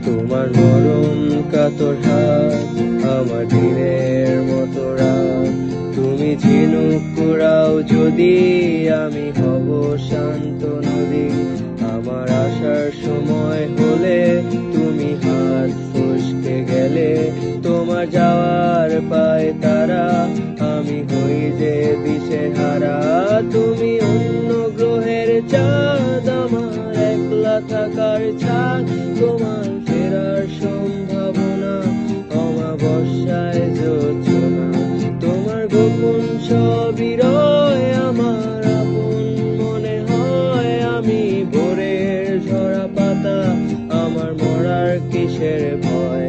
তোমার নরম কাতর হাত আমার দিনের মতো রাত। তুমি ঝিনুক কুড়াও যদি আমি হব শান্ত নদী। আমার আসার সময় হলে তুমি হাত ফসকে গেলে, তোমার যাওয়ার পায় তারা আমি হই যে দিশেহারা। তুমি অন্য গ্রহের চাঁদ আমার একলা থাকার ছাদ, তোমার ফেরার সম্ভাবনা অমাবস্যায় জোছনা। তোমার গোপন সবই রয় আমার আপন মনে হয়, আমি ভোরের ঝরা পাতা আমার মরার কিসের ভয়।